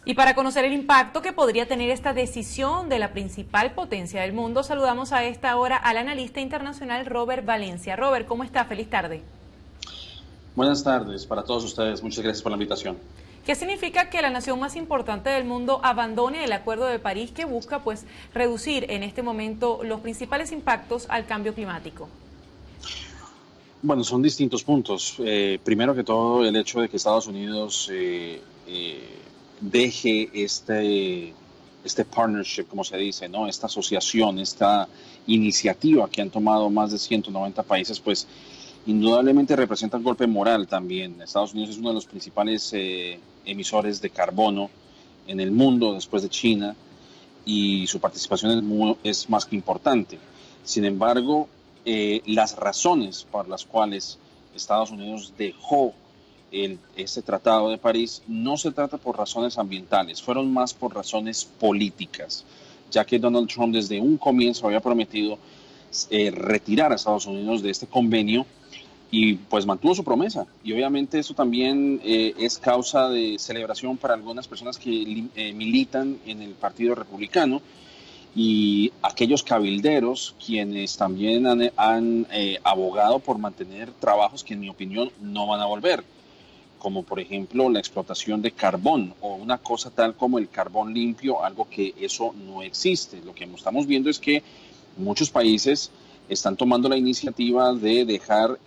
Y para conocer el impacto que podría tener esta decisión de la principal potencia del mundo, saludamos a esta hora al analista internacional Robert Valencia. Robert, ¿cómo está? Feliz tarde. Buenas tardes para todos ustedes. Muchas gracias por la invitación. ¿Qué significa que la nación más importante del mundo abandone el Acuerdo de París que busca reducir en este momento los principales impactos al cambio climático? Bueno, son distintos puntos. Primero que todo, el hecho de que Estados Unidos deje este partnership, como se dice, ¿no? Esta asociación, esta iniciativa que han tomado más de 190 países, pues indudablemente representa un golpe moral también. Estados Unidos es uno de los principales emisores de carbono en el mundo después de China y su participación es más que importante. Sin embargo, las razones por las cuales Estados Unidos dejó este Tratado de París no se trata por razones ambientales, fueron más por razones políticas, ya que Donald Trump desde un comienzo había prometido retirar a Estados Unidos de este convenio y pues mantuvo su promesa. Y obviamente eso también es causa de celebración para algunas personas que militan en el Partido Republicano y aquellos cabilderos quienes también han abogado por mantener trabajos que en mi opinión no van a volver, como por ejemplo la explotación de carbón o una cosa tal como el carbón limpio, algo que eso no existe. Lo que estamos viendo es que muchos países están tomando la iniciativa de dejar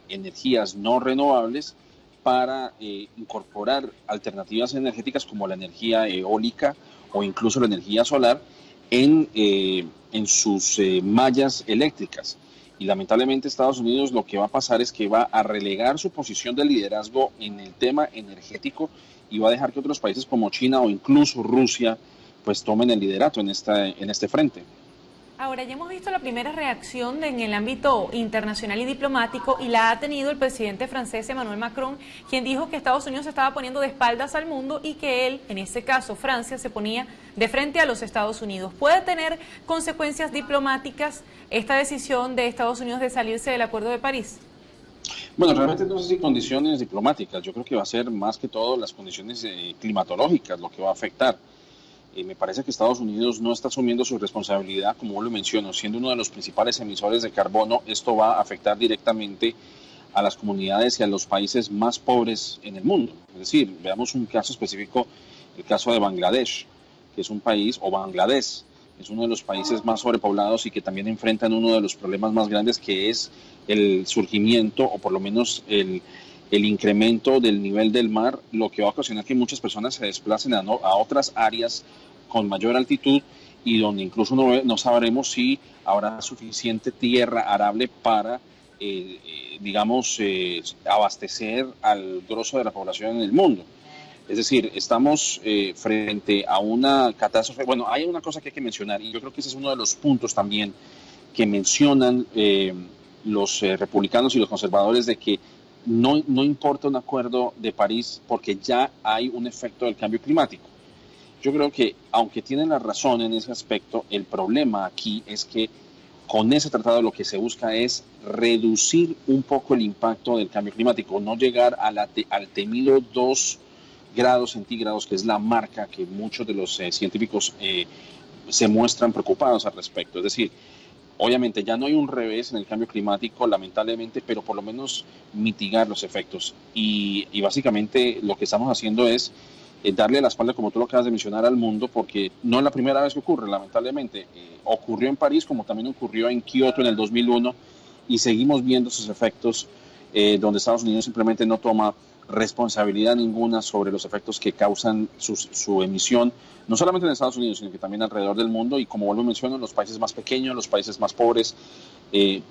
energías no renovables para incorporar alternativas energéticas como la energía eólica o incluso la energía solar en sus mallas eléctricas. Y lamentablemente Estados Unidos lo que va a pasar es que va a relegar su posición de liderazgo en el tema energético y va a dejar que otros países como China o incluso Rusia pues tomen el liderato en este frente. Ahora, ya hemos visto la primera reacción en el ámbito internacional y diplomático y la ha tenido el presidente francés Emmanuel Macron, quien dijo que Estados Unidos se estaba poniendo de espaldas al mundo y que él, en este caso Francia, se ponía de frente a los Estados Unidos. ¿Puede tener consecuencias diplomáticas esta decisión de Estados Unidos de salirse del Acuerdo de París? Bueno, realmente no sé si condiciones diplomáticas, yo creo que va a ser más que todo las condiciones climatológicas lo que va a afectar. Me parece que Estados Unidos no está asumiendo su responsabilidad, como lo menciono, siendo uno de los principales emisores de carbono. Esto va a afectar directamente a las comunidades y a los países más pobres en el mundo. Es decir, veamos un caso específico, el caso de Bangladesh, que es un país, o Bangladesh, es uno de los países más sobrepoblados y que también enfrentan uno de los problemas más grandes, que es el surgimiento, o por lo menos el incremento del nivel del mar, lo que va a ocasionar que muchas personas se desplacen a otras áreas con mayor altitud y donde incluso no sabremos si habrá suficiente tierra arable para, abastecer al grosso de la población en el mundo. Es decir, estamos frente a una catástrofe. Bueno, hay una cosa que hay que mencionar y yo creo que ese es uno de los puntos también que mencionan los republicanos y los conservadores, de que no importa un acuerdo de París porque ya hay un efecto del cambio climático. Yo creo que, aunque tienen la razón en ese aspecto, el problema aquí es que con ese tratado lo que se busca es reducir un poco el impacto del cambio climático, no llegar al temido 2 grados centígrados, que es la marca que muchos de los científicos se muestran preocupados al respecto. Es decir, obviamente ya no hay un revés en el cambio climático, lamentablemente, pero por lo menos mitigar los efectos. Y básicamente lo que estamos haciendo es darle la espalda, como tú lo acabas de mencionar, al mundo, porque no es la primera vez que ocurre, lamentablemente. Ocurrió en París, como también ocurrió en Kioto en el 2001, y seguimos viendo esos efectos donde Estados Unidos simplemente no toma responsabilidad ninguna sobre los efectos que causan su emisión, no solamente en Estados Unidos, sino que también alrededor del mundo, y como vuelvo a mencionar, los países más pequeños, los países más pobres,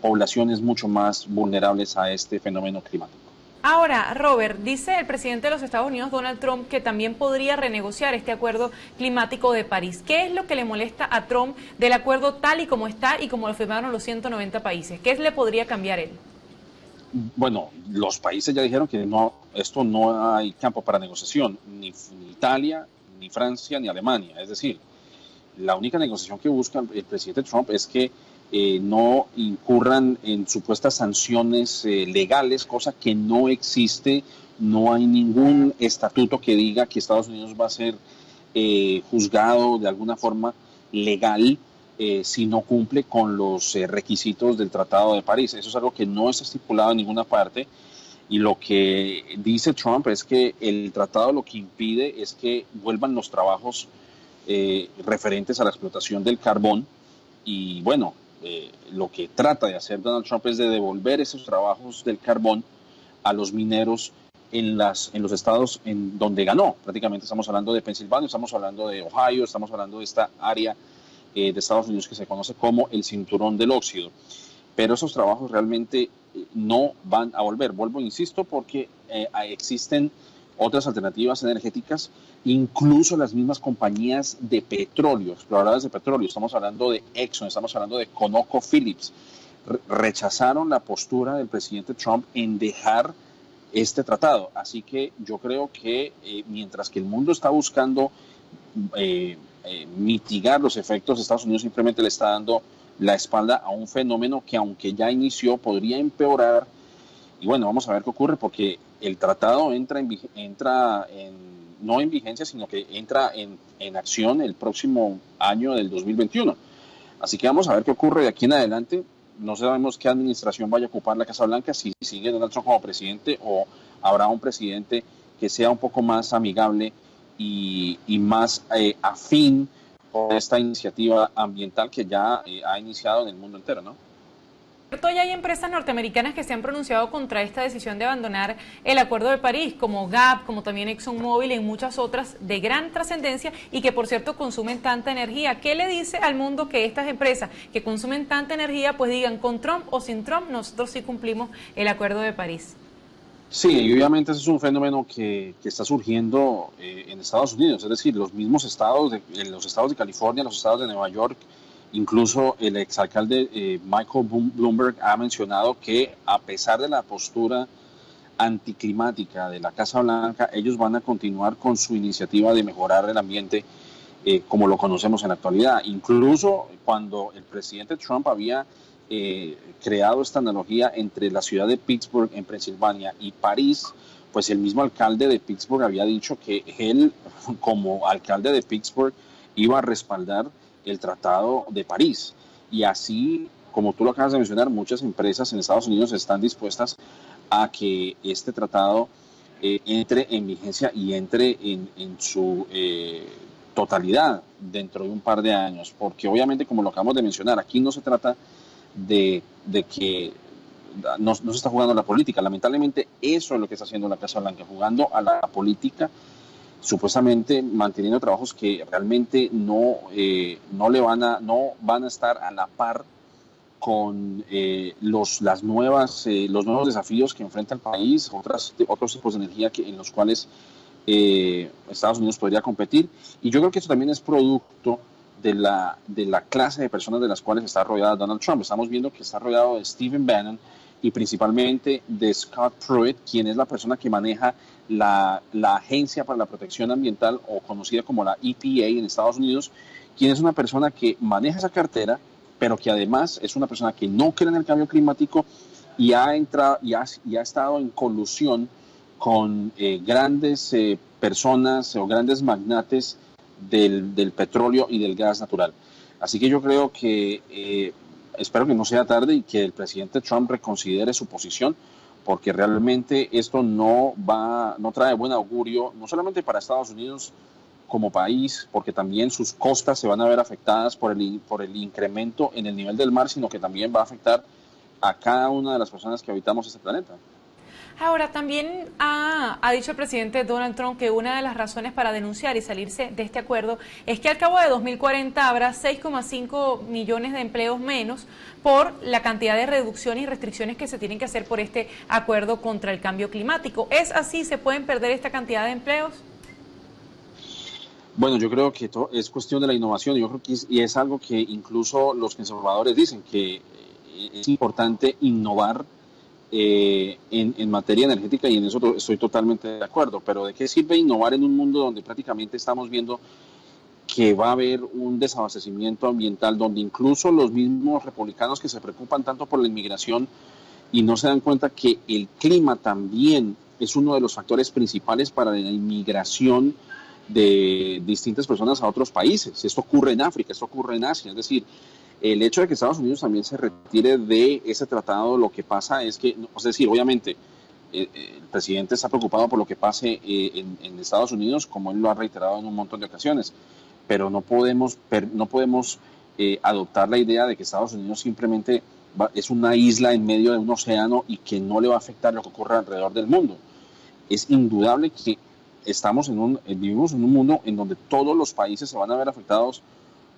poblaciones mucho más vulnerables a este fenómeno climático. Ahora, Robert, dice el presidente de los Estados Unidos, Donald Trump, que también podría renegociar este acuerdo climático de París. ¿Qué es lo que le molesta a Trump del acuerdo tal y como está y como lo firmaron los 190 países? ¿Qué le podría cambiar él? Bueno, los países ya dijeron que esto no hay campo para negociación, ni Italia, ni Francia, ni Alemania. Es decir, la única negociación que busca el presidente Trump es que no incurran en supuestas sanciones legales, cosa que no existe. No hay ningún estatuto que diga que Estados Unidos va a ser juzgado de alguna forma legal si no cumple con los requisitos del Tratado de París. Eso es algo que no está estipulado en ninguna parte. Y lo que dice Trump es que el tratado lo que impide es que vuelvan los trabajos referentes a la explotación del carbón. Y bueno, lo que trata de hacer Donald Trump es de devolver esos trabajos del carbón a los mineros en los estados en donde ganó. Prácticamente estamos hablando de Pensilvania, estamos hablando de Ohio, estamos hablando de esta área de Estados Unidos que se conoce como el cinturón del óxido. Pero esos trabajos realmente no van a volver. Vuelvo, insisto, porque existen otras alternativas energéticas, incluso las mismas compañías de petróleo, exploradoras de petróleo. Estamos hablando de Exxon, estamos hablando de ConocoPhillips. Rechazaron la postura del presidente Trump en dejar este tratado. Así que yo creo que mientras que el mundo está buscando mitigar los efectos, Estados Unidos simplemente le está dando la espalda a un fenómeno que, aunque ya inició, podría empeorar. Y bueno, vamos a ver qué ocurre, porque el tratado no en vigencia, sino que entra en acción el próximo año del 2021. Así que vamos a ver qué ocurre de aquí en adelante. No sabemos qué administración vaya a ocupar la Casa Blanca, si sigue Donald Trump como presidente o habrá un presidente que sea un poco más amigable y más afín con esta iniciativa ambiental que ya ha iniciado en el mundo entero, ¿no? Ya hay empresas norteamericanas que se han pronunciado contra esta decisión de abandonar el Acuerdo de París, como Gap, como también ExxonMobil y muchas otras de gran trascendencia y que, por cierto, consumen tanta energía. ¿Qué le dice al mundo que estas empresas que consumen tanta energía pues digan con Trump o sin Trump, nosotros sí cumplimos el Acuerdo de París? Sí, y obviamente ese es un fenómeno que está surgiendo en Estados Unidos, es decir, los mismos estados, los estados de California, los estados de Nueva York. Incluso el exalcalde Michael Bloomberg ha mencionado que, a pesar de la postura anticlimática de la Casa Blanca, ellos van a continuar con su iniciativa de mejorar el ambiente como lo conocemos en la actualidad. Incluso cuando el presidente Trump había creado esta analogía entre la ciudad de Pittsburgh, en Pensilvania, y París, pues el mismo alcalde de Pittsburgh había dicho que él, como alcalde de Pittsburgh, iba a respaldar el Tratado de París. Y así, como tú lo acabas de mencionar, muchas empresas en Estados Unidos están dispuestas a que este tratado entre en vigencia y entre en su totalidad dentro de un par de años, porque obviamente, como lo acabamos de mencionar, aquí no se trata de que no se está jugando a la política. Lamentablemente eso es lo que está haciendo la Casa Blanca, jugando a la política, supuestamente manteniendo trabajos que realmente no van a estar a la par con los nuevos desafíos que enfrenta el país, otros tipos de energía en los cuales Estados Unidos podría competir. Y yo creo que eso también es producto de la clase de personas de las cuales está rodeada Donald Trump. Estamos viendo que está rodeado de Stephen Bannon y principalmente de Scott Pruitt, quien es la persona que maneja la Agencia para la Protección Ambiental, o conocida como la EPA en Estados Unidos, quien es una persona que maneja esa cartera, pero que además es una persona que no cree en el cambio climático y ha estado en colusión con grandes personas o grandes magnates del petróleo y del gas natural. Así que yo creo que espero que no sea tarde y que el presidente Trump reconsidere su posición, porque realmente esto no trae buen augurio, no solamente para Estados Unidos como país, porque también sus costas se van a ver afectadas por el incremento en el nivel del mar, sino que también va a afectar a cada una de las personas que habitamos este planeta. Ahora, también ha dicho el presidente Donald Trump que una de las razones para denunciar y salirse de este acuerdo es que al cabo de 2040 habrá 6,5 millones de empleos menos por la cantidad de reducciones y restricciones que se tienen que hacer por este acuerdo contra el cambio climático. ¿Es así? ¿Se pueden perder esta cantidad de empleos? Bueno, yo creo que es cuestión de la innovación. Yo creo que es algo que incluso los conservadores dicen, que es importante innovar en materia energética, y en eso estoy totalmente de acuerdo. Pero ¿de qué sirve innovar en un mundo donde prácticamente estamos viendo que va a haber un desabastecimiento ambiental, donde incluso los mismos republicanos que se preocupan tanto por la inmigración y no se dan cuenta que el clima también es uno de los factores principales para la inmigración de distintas personas a otros países. Esto ocurre en África, esto ocurre en Asia, es decir, el hecho de que Estados Unidos también se retire de ese tratado, lo que pasa es que, es decir, obviamente, el presidente está preocupado por lo que pase en Estados Unidos, como él lo ha reiterado en un montón de ocasiones, pero no podemos adoptar la idea de que Estados Unidos simplemente es una isla en medio de un océano y que no le va a afectar lo que ocurre alrededor del mundo. Es indudable que vivimos en un mundo en donde todos los países se van a ver afectados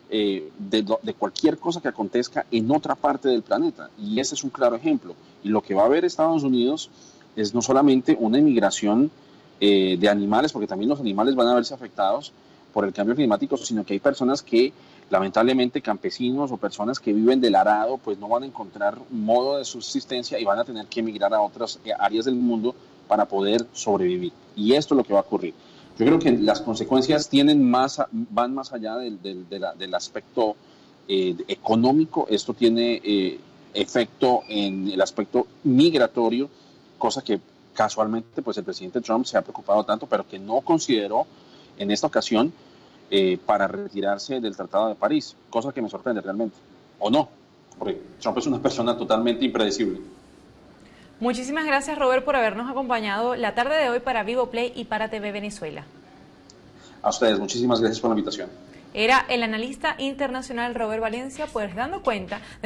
de cualquier cosa que acontezca en otra parte del planeta, y ese es un claro ejemplo. Y lo que va a ver Estados Unidos es no solamente una inmigración de animales, porque también los animales van a verse afectados por el cambio climático, sino que hay personas que lamentablemente, campesinos o personas que viven del arado, pues no van a encontrar un modo de subsistencia y van a tener que emigrar a otras áreas del mundo para poder sobrevivir. Y esto es lo que va a ocurrir. Yo creo que las consecuencias van más allá del aspecto económico. Esto tiene efecto en el aspecto migratorio, cosa que casualmente pues el presidente Trump se ha preocupado tanto, pero que no consideró en esta ocasión para retirarse del Tratado de París, cosa que me sorprende realmente, o no, porque Trump es una persona totalmente impredecible. Muchísimas gracias, Robert, por habernos acompañado la tarde de hoy para Vivo Play y para TV Venezuela. A ustedes, muchísimas gracias por la invitación. Era el analista internacional Robert Valencia, pues dando cuenta de